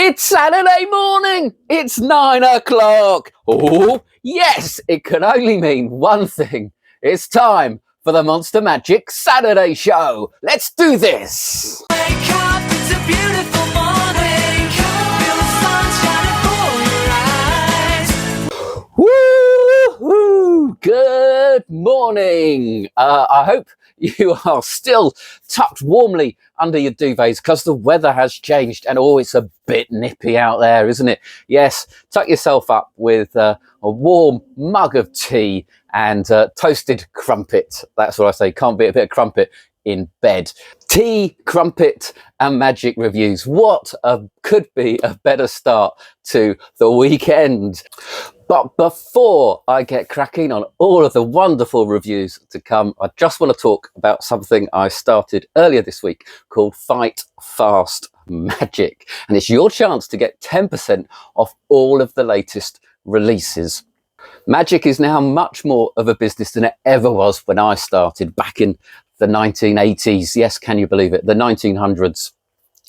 It's Saturday morning. It's 9 o'clock. Oh, yes, it can only mean one thing. It's time for the Monster Magic Saturday Show. Let's do this. Wake up, it's a beautiful morning. Feel the sun shining for your eyes. Woo-hoo! Good morning. I hope you are still tucked warmly under your duvets because the weather has changed and it's a bit nippy out there, isn't it? Yes, tuck yourself up with a warm mug of tea and toasted crumpet. That's what I say. Can't beat a bit of crumpet in bed. Tea, crumpet and magic reviews. What could be a better start to the weekend? But before I get cracking on all of the wonderful reviews to come, I just want to talk about something I started earlier this week called Fight Fast Magic. And it's your chance to get 10% off all of the latest releases. Magic is now much more of a business than it ever was when I started back in the 1980s. Yes, can you believe it? The 1900s.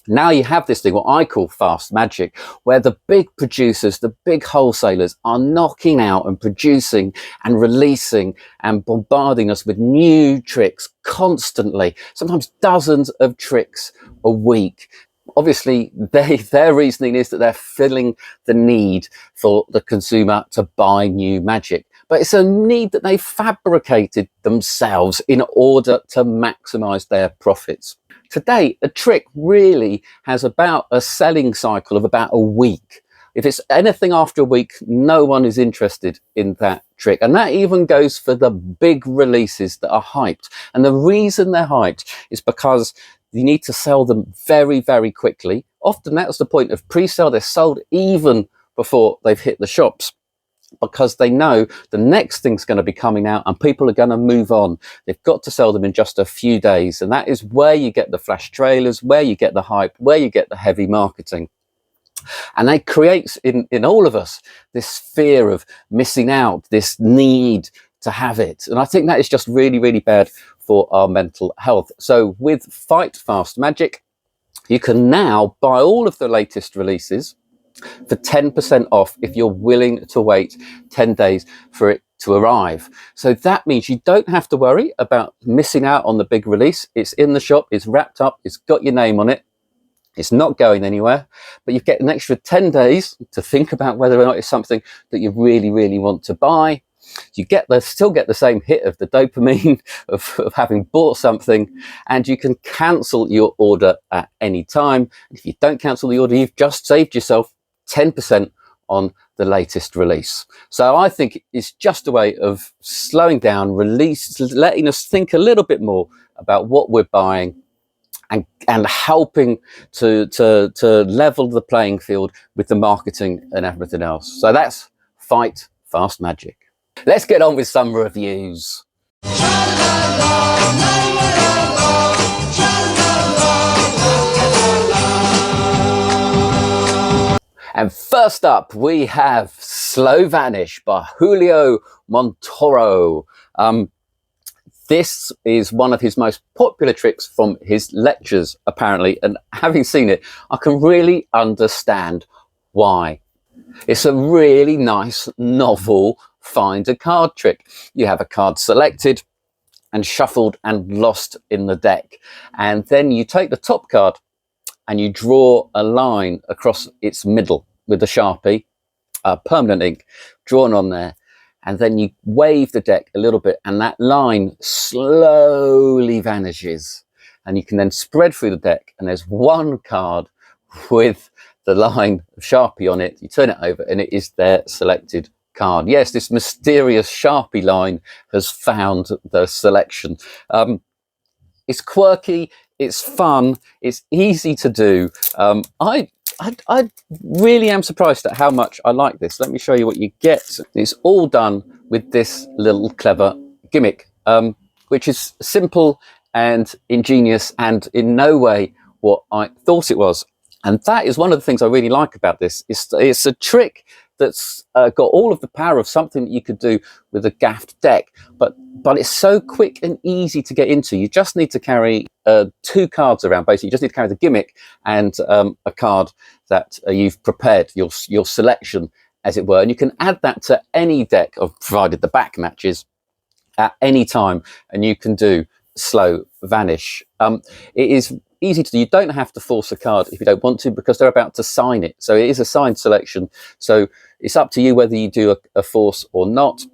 Now you have this thing, what I call fast magic, where the big producers, the big wholesalers are knocking out and producing and releasing and bombarding us with new tricks constantly, sometimes dozens of tricks a week. Obviously, their reasoning is that they're filling the need for the consumer to buy new magic. But it's a need that they fabricated themselves in order to maximize their profits. Today, a trick really has about a selling cycle of about a week. If it's anything after a week, no one is interested in that trick. And that even goes for the big releases that are hyped. And the reason they're hyped is because you need to sell them very, very quickly. Often that's the point of pre-sale. They're sold even before they've hit the shops, because they know the next thing's going to be coming out and people are going to move on. They've got to sell them in just a few days. And that is where you get the flash trailers, where you get the hype, where you get the heavy marketing. And that creates in all of us this fear of missing out, this need to have it. And I think that is just really, really bad for our mental health. So with Fight Fast Magic, you can now buy all of the latest releases for 10% off if you're willing to wait 10 days for it to arrive. So that means you don't have to worry about missing out on the big release. It's in the shop, it's wrapped up, it's got your name on it. It's not going anywhere, but you get an extra 10 days to think about whether or not it's something that you really, really want to buy. You still get the same hit of the dopamine of having bought something, and you can cancel your order at any time. If you don't cancel the order, you've just saved yourself 10% on the latest release. So I think it's just a way of slowing down, letting us think a little bit more about what we're buying and helping to level the playing field with the marketing and everything else. So that's Fight Fast Magic. Let's get on with some reviews. And first up, we have Slow Vanish by Julio Montoro. This is one of his most popular tricks from his lectures, apparently. And having seen it, I can really understand why. It's a really nice, novel find a card trick. You have a card selected and shuffled and lost in the deck. And then you take the top card and you draw a line across its middle with a Sharpie, permanent ink drawn on there. And then you wave the deck a little bit and that line slowly vanishes. And you can then spread through the deck and there's one card with the line of Sharpie on it. You turn it over and it is their selected card. Yes, this mysterious Sharpie line has found the selection. It's quirky, it's fun, it's easy to do. I really am surprised at how much I like this. Let me show you what you get. It's all done with this little clever gimmick, which is simple and ingenious and in no way what I thought it was. And that is one of the things I really like about this. It's a trick that's got all of the power of something that you could do with a gaffed deck, but it's so quick and easy to get into. You just need to carry 2 cards around. Basically, you just need to carry the gimmick and a card that you've prepared, your selection, as it were, and you can add that to any deck, provided the back matches, at any time, and you can do slow Vanish. It is easy to do. You don't have to force a card if you don't want to, because they're about to sign it. So it is a signed selection. So it's up to you whether you do a force or not.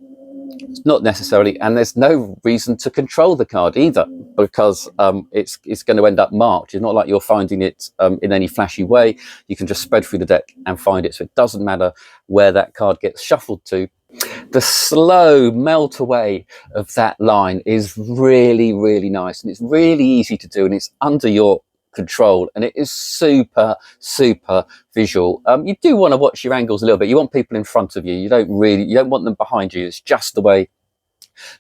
It's not necessarily, and there's no reason to control the card either, because it's going to end up marked. It's not like you're finding it in any flashy way. You can just spread through the deck and find it, so it doesn't matter where that card gets shuffled to. The slow melt away of that line is really, really nice, and it's really easy to do, and it's under your control, and it is super visual. You do want to watch your angles a little bit. You want people in front of you. You don't want them behind you. It's just the way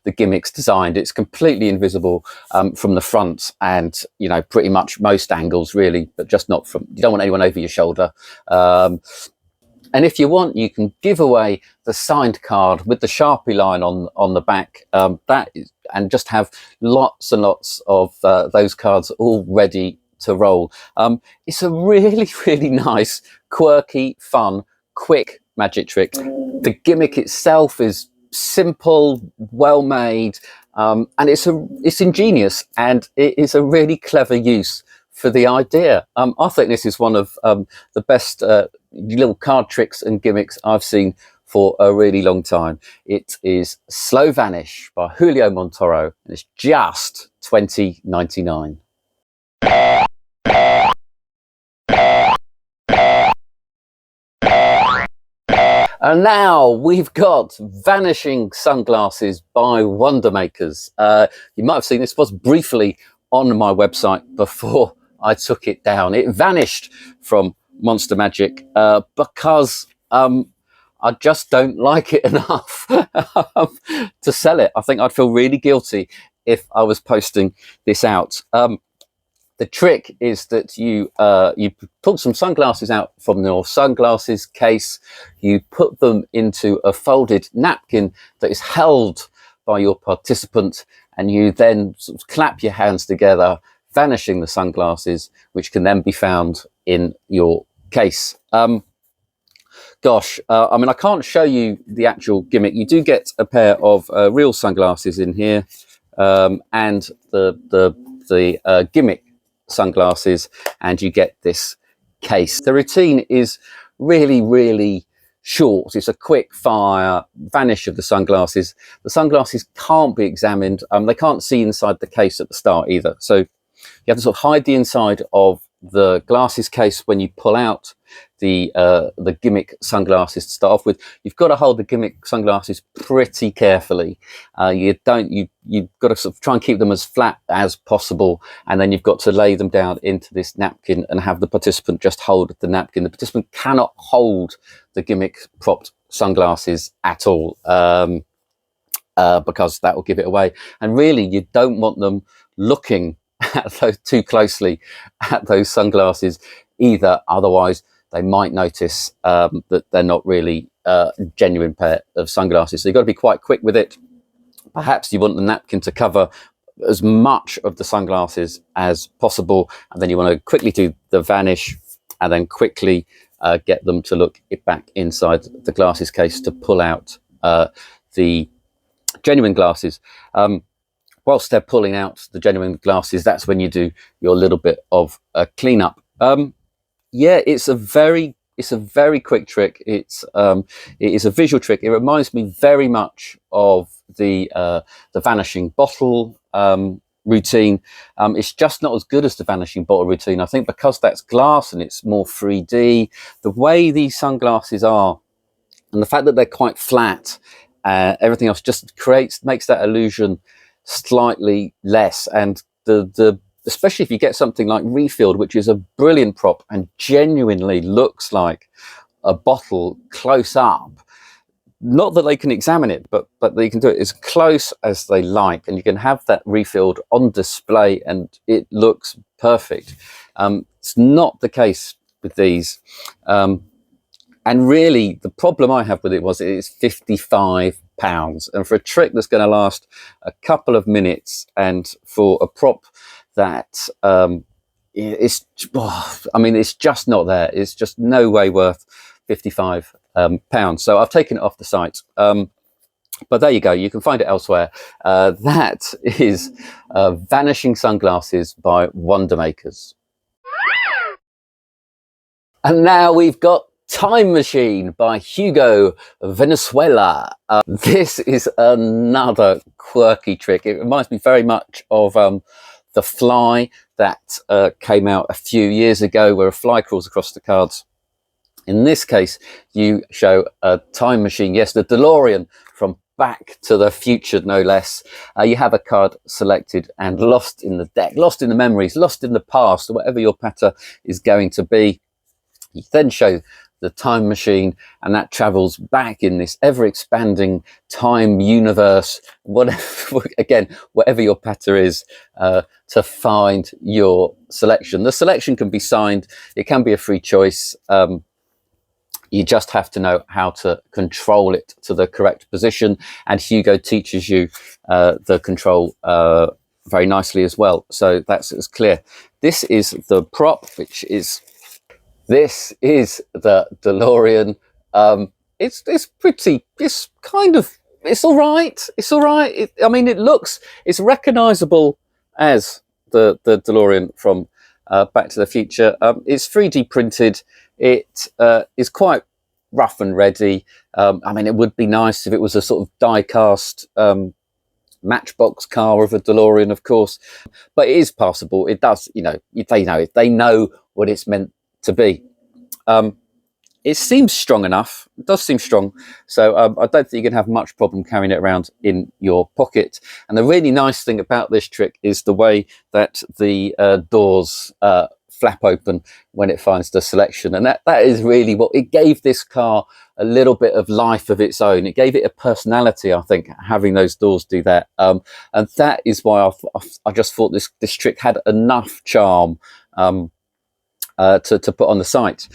the gimmick's designed. It's completely invisible from the front, and pretty much most angles really, but just not from, you don't want anyone over your shoulder. And if you want, you can give away the signed card with the Sharpie line on the back, and just have lots and lots of those cards all ready to roll. It's a really, really nice, quirky, fun, quick magic trick. The gimmick itself is simple, well made, and it's ingenious, and it is a really clever use for the idea. I think this is one of the best little card tricks and gimmicks I've seen for a really long time. It is Slow Vanish by Julio Montoro, and it's just $20.99. And now we've got Vanishing Sunglasses by WonderMakers. You might have seen this was briefly on my website before I took it down. It vanished from Monster Magic because I just don't like it enough to sell it. I think I'd feel really guilty if I was posting this out. The trick is that you pull some sunglasses out from your sunglasses case, you put them into a folded napkin that is held by your participant, and you then sort of clap your hands together, vanishing the sunglasses, which can then be found in your case. I mean, I can't show you the actual gimmick. You do get a pair of real sunglasses in here, and the gimmick sunglasses, and you get this case. The routine is really, really short. It's a quick fire vanish of the sunglasses. The sunglasses can't be examined. They can't see inside the case at the start either. So you have to sort of hide the inside of the glasses case when you pull out the gimmick sunglasses to start off with. You've got to hold the gimmick sunglasses pretty carefully. You've got to sort of try and keep them as flat as possible, and then you've got to lay them down into this napkin and have the participant just hold the napkin. The participant cannot hold the gimmick propped sunglasses at all, because that will give it away. And really, you don't want them looking at those too closely at those sunglasses either, otherwise they might notice that they're not really a genuine pair of sunglasses. So you've got to be quite quick with it. Perhaps you want the napkin to cover as much of the sunglasses as possible, and then you want to quickly do the vanish, and then quickly get them to look back inside the glasses case to pull out the genuine glasses. Whilst they're pulling out the genuine glasses, that's when you do your little bit of cleanup. Yeah, it's a very quick trick. It is a visual trick. It reminds me very much of the vanishing bottle routine. It's just not as good as the vanishing bottle routine. I think because that's glass and it's more 3D. The way these sunglasses are, and the fact that they're quite flat, everything else just makes that illusion slightly less. And especially if you get something like Refilled, which is a brilliant prop and genuinely looks like a bottle close up. Not that they can examine it, but they can do it as close as they like, and you can have that Refilled on display and it looks perfect. It's not the case with these. And really, the problem I have with it was it's £55. And for a trick that's going to last a couple of minutes, and for a prop that it's, I mean, it's just not there. It's just no way worth £55. So I've taken it off the site. But there you go. You can find it elsewhere. That is Vanishing Sunglasses by WonderMakers. And now we've got Time Machine by Hugo, Valenzuela. This is another quirky trick. It reminds me very much of The Fly that came out a few years ago, where a fly crawls across the cards. In this case, you show a time machine. Yes, the DeLorean from Back to the Future, no less. You have a card selected and lost in the deck, lost in the memories, lost in the past, whatever your patter is going to be. You then show the time machine, and that travels back in this ever-expanding time universe, whatever, again, whatever your patter is, to find your selection. The selection can be signed. It can be a free choice. You just have to know how to control it to the correct position, and Hugo teaches you the control very nicely as well. So that's as clear. This is the prop, this is the DeLorean. It's pretty, it's all right. It's all right. I mean, it's recognizable as the DeLorean from Back to the Future. It's 3D printed. It is quite rough and ready. I mean, it would be nice if it was a sort of die-cast matchbox car of a DeLorean, of course, but it is passable. It does, they know what it's meant to be. It seems strong enough. It does seem strong. So I don't think you're going to have much problem carrying it around in your pocket. And the really nice thing about this trick is the way that the doors flap open when it finds the selection. And that is really what it gave this car a little bit of life of its own. It gave it a personality, I think, having those doors do that. And that is why I just thought this trick had enough charm to put on the site.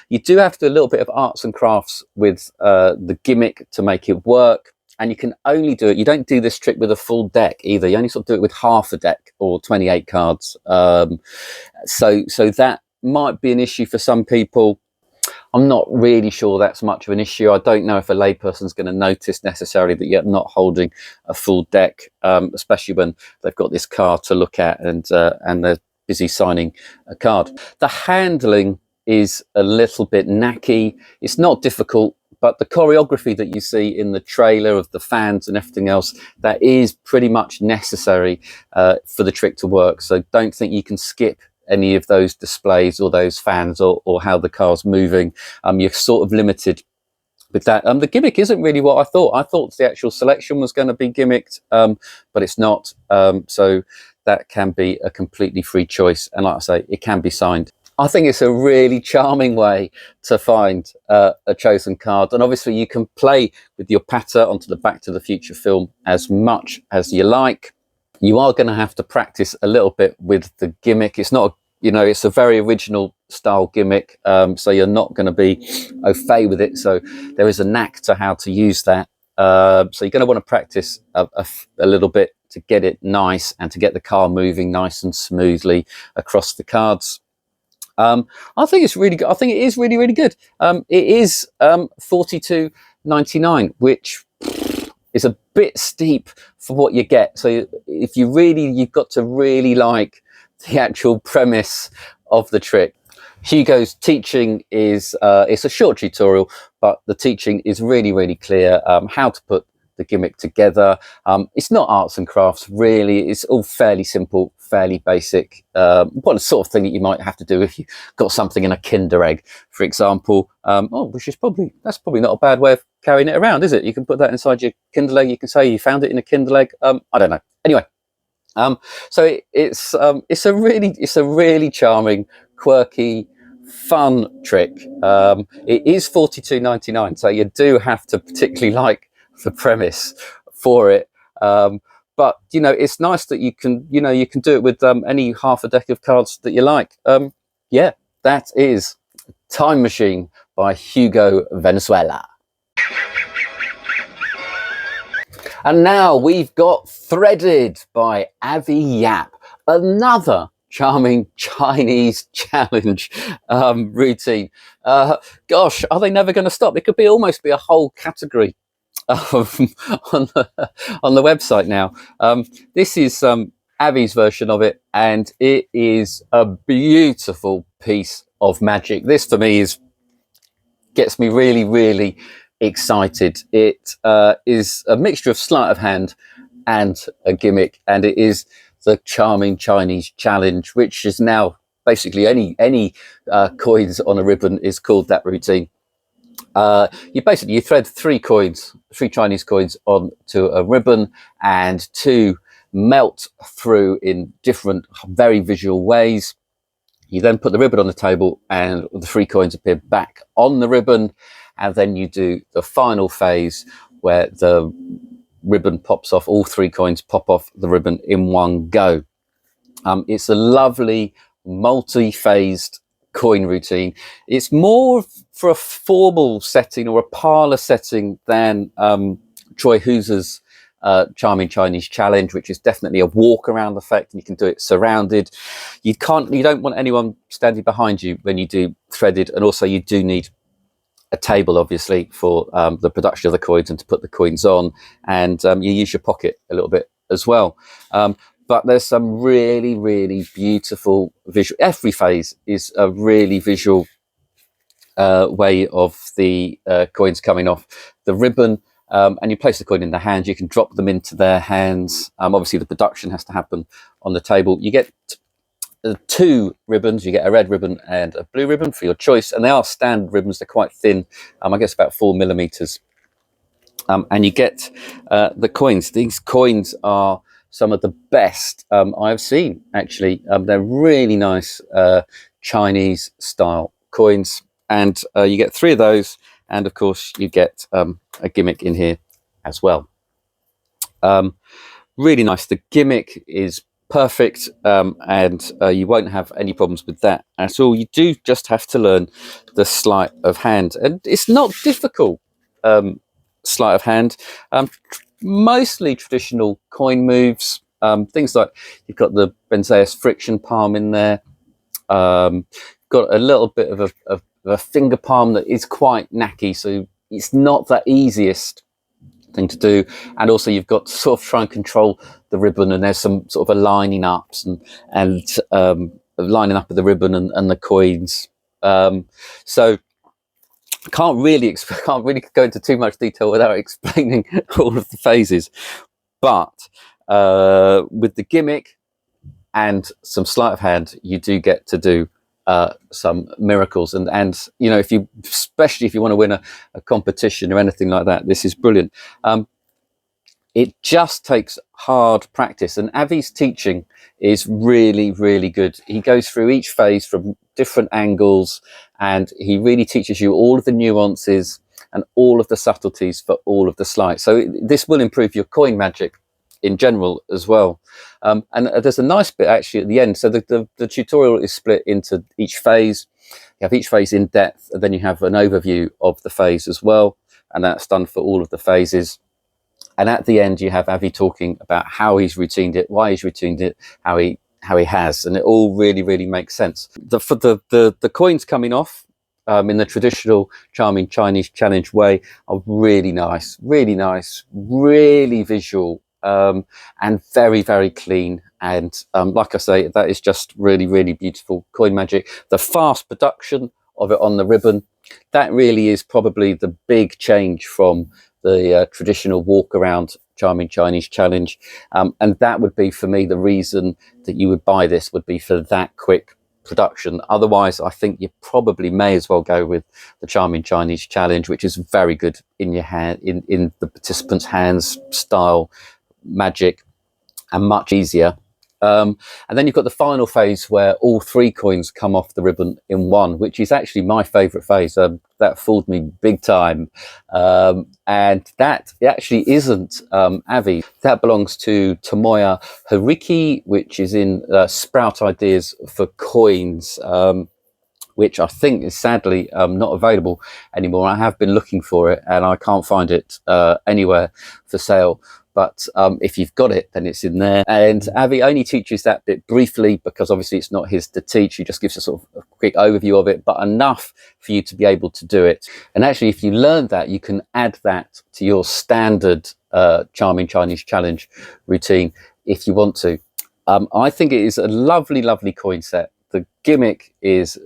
You do have to do a little bit of arts and crafts with the gimmick to make it work. And you can only do it, you don't do this trick with a full deck either. You only sort of do it with half a deck or 28 cards. So that might be an issue for some people. I'm not really sure that's much of an issue. I don't know if a layperson's going to notice necessarily that you're not holding a full deck, especially when they've got this card to look at and they're busy signing a card. The handling is a little bit knacky. It's not difficult, but the choreography that you see in the trailer of the fans and everything else, that is pretty much necessary for the trick to work. So don't think you can skip any of those displays or those fans or how the car's moving. You're sort of limited with that. The gimmick isn't really what I thought. I thought the actual selection was going to be gimmicked, but it's not. So that can be a completely free choice. And like I say, it can be signed. I think it's a really charming way to find a chosen card. And obviously you can play with your patter onto the Back to the Future film as much as you like. You are going to have to practice a little bit with the gimmick. It's not, it's a very original style gimmick. So you're not going to be au fait with it. So there is a knack to how to use that. So you're going to want to practice a little bit to get it nice and to get the car moving nice and smoothly across the cards. I think it's really good. I think it is really, really good. It is $42.99, which is a bit steep for what you get. So if you've got to really like the actual premise of the trick. Hugo's teaching is it's a short tutorial, but the teaching is really, really clear. How to put the gimmick together. It's not arts and crafts, really. It's all fairly simple, fairly basic. What sort of thing that you might have to do if you got something in a Kinder Egg, for example. That's probably not a bad way of carrying it around, is it? You can put that inside your Kinder Egg. You can say you found it in a Kinder Egg. I don't know. Anyway, so it's a really charming, quirky, fun trick. It is $42.99, so you do have to particularly like the premise for it. But it's nice that you can do it with any half a deck of cards that you like. Yeah, that is Time Machine by Hugo, Valenzuela. And now we've got Threaded by Avi Yap, another charming Chinese challenge routine. Gosh, are they never going to stop? It could be almost be a whole category on the website now. This is Avi's version of it, and it is a beautiful piece of magic. This for me gets me really, really excited. It is a mixture of sleight of hand and a gimmick, and it is the charming Chinese challenge, which is now basically any coins on a ribbon is called that routine. You thread three Chinese coins onto a ribbon, and two melt through in different, very visual ways. You then put the ribbon on the table, and the three coins appear back on the ribbon, and then you do the final phase where the ribbon pops off. All three coins pop off the ribbon in one go. It's a lovely multi-phased coin routine. It's more for a formal setting or a parlor setting than Troy Hooser's charming Chinese challenge, which is definitely a walk around effect, and you can do it surrounded. You don't want anyone standing behind you when you do Threaded, and also you do need a table, obviously, for the production of the coins and to put the coins on, and you use your pocket a little bit as well. But there's some really, really beautiful visual. Every phase is a really visual way of the coins coming off the ribbon. And you place the coin in their hands. You can drop them into their hands. Obviously, the production has to happen on the table. You get two ribbons. You get a red ribbon and a blue ribbon for your choice. And they are standard ribbons. They're quite thin. I guess about 4 millimeters. And you get the coins. These coins are some of the best I've seen, actually. They're really nice Chinese style coins. And you get 3 of those. And of course, you get a gimmick in here as well. Really nice. The gimmick is perfect, and you won't have any problems with that at all. You do just have to learn the sleight of hand, and it's not difficult. Sleight of hand, mostly traditional coin moves, things like you've got the Benzeus friction palm in there, got a little bit of a finger palm that is quite knacky, so it's not the easiest thing to do. And also you've got to sort of try and control the ribbon, and there's some sort of aligning ups and lining up of the ribbon and the coins. So can't really go into too much detail without explaining all of the phases. But with the gimmick and some sleight of hand, you do get to do some miracles, and especially if you want to win a competition or anything like that, this is brilliant. It just takes hard practice, and Avi's teaching is really, really good. He goes through each phase from different angles, and he really teaches you all of the nuances and all of the subtleties for all of the sleights. So this will improve your coin magic in general as well. And there's a nice bit actually at the end. So the tutorial is split into each phase. You have each phase in depth, and then you have an overview of the phase as well. And that's done for all of the phases. And at the end, you have Avi talking about how he's routined it, why he's routined it, how he has, and it all really, really makes sense. For the coins coming off in the traditional charming Chinese challenge way are really nice, really visual, and very, very clean. And like I say, that is just really, really beautiful coin magic. The fast production of it on the ribbon, that really is probably the big change from the traditional walk around charming Chinese challenge. And that would be, for me, the reason that you would buy this would be for that quick production. Otherwise, I think you probably may as well go with the charming Chinese challenge, which is very good in your hand, in the participants' hands, style, magic, and much easier. And then you've got the final phase where all 3 coins come off the ribbon in one, which is actually my favorite phase. That fooled me big time. And that actually isn't Avi. That belongs to Tomoya Hariki, which is in Sprout Ideas for Coins. which I think is sadly not available anymore. I have been looking for it and I can't find it anywhere for sale. But if you've got it, then it's in there. And Avi only teaches that bit briefly because obviously it's not his to teach. He just gives a sort of a quick overview of it, but enough for you to be able to do it. And actually, if you learn that, you can add that to your standard Charming Chinese Challenge routine if you want to. I think it is a lovely, lovely coin set. The gimmick is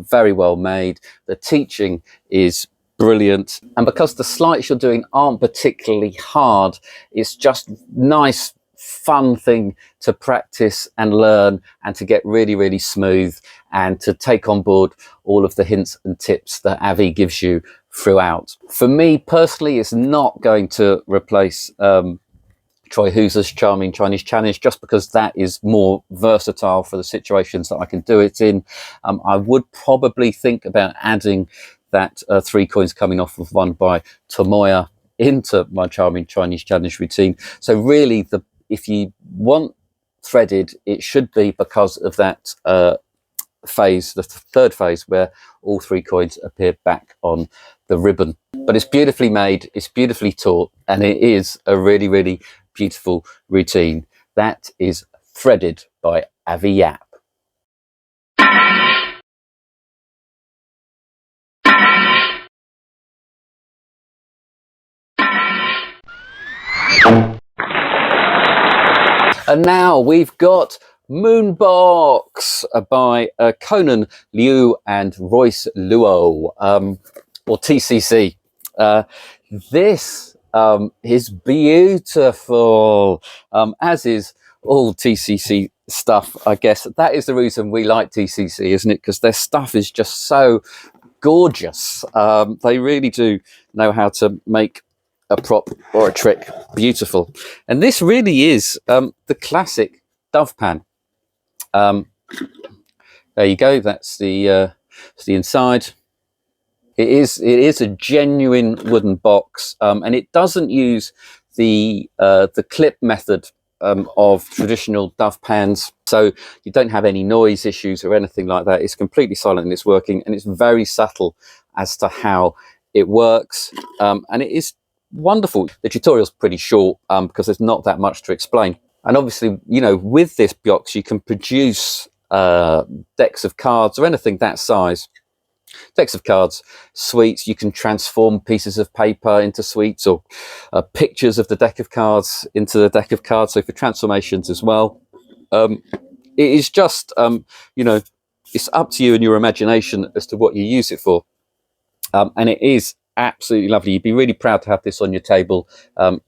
very well made. The teaching is brilliant, and because the sleights you're doing aren't particularly hard, it's just nice fun thing to practice and learn and to get really, really smooth and to take on board all of the hints and tips that Avi gives you throughout. For me personally, it's not going to replace Troy Hooser's Charming Chinese Challenge, just because that is more versatile for the situations that I can do it in. I would probably think about adding that 3 coins coming off of one by Tomoya into my Charming Chinese Challenge routine. So really, if you want threaded, it should be because of that phase, the third phase, where all 3 coins appear back on the ribbon. But it's beautifully made, it's beautifully taught, and it is a really, really beautiful routine. That is Threaded by Avi Yap. And now we've got Moonbox by Conan Liu and Royce Luo, or TCC. This is beautiful, as is all TCC stuff, I guess. That is the reason we like TCC, isn't it? Because their stuff is just so gorgeous. They really do know how to make a prop or a trick beautiful. And this really is the classic dove pan. There you go. That's the inside. It is a genuine wooden box, and it doesn't use the clip method of traditional dove pans, so you don't have any noise issues or anything like that. It's completely silent and it's working, and it's very subtle as to how it works, and it is wonderful. The tutorial's pretty short because there's not that much to explain. And obviously, you know, with this box you can produce decks of cards or anything that size. Decks of cards, sweets, you can transform pieces of paper into sweets, or pictures of the deck of cards into the deck of cards, so for transformations as well. It is just, you know, it's up to you and your imagination as to what you use it for. And it is absolutely lovely. You'd be really proud to have this on your table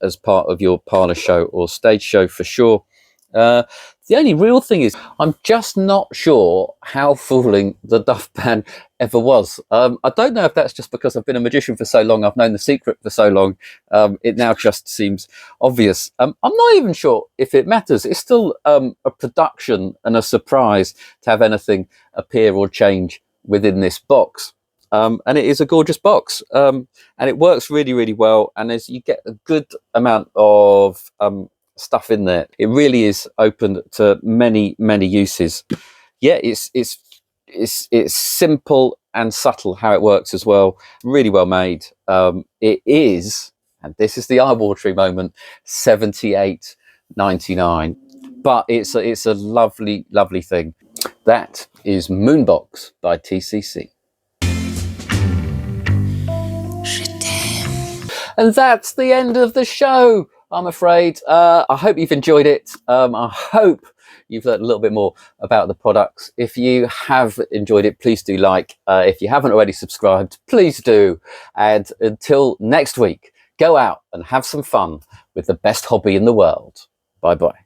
as part of your parlour show or stage show for sure. The only real thing is, I'm just not sure how fooling the dove pan ever was. I don't know if that's just because I've been a magician for so long, I've known the secret for so long, it now just seems obvious. I'm not even sure if it matters. It's still a production and a surprise to have anything appear or change within this box. And it is a gorgeous box, and it works really, really well. And as you get a good amount of stuff in there, it really is open to many, many uses. Yeah, it's simple and subtle how it works as well. Really well made. It is, and this is the eye-watering moment, $78.99, but it's a lovely, lovely thing. That is Moonbox by TCC. And that's the end of the show, I'm afraid. I hope you've enjoyed it. I hope you've learned a little bit more about the products. If you have enjoyed it, please do like. If you haven't already subscribed, please do. And until next week, go out and have some fun with the best hobby in the world. Bye-bye.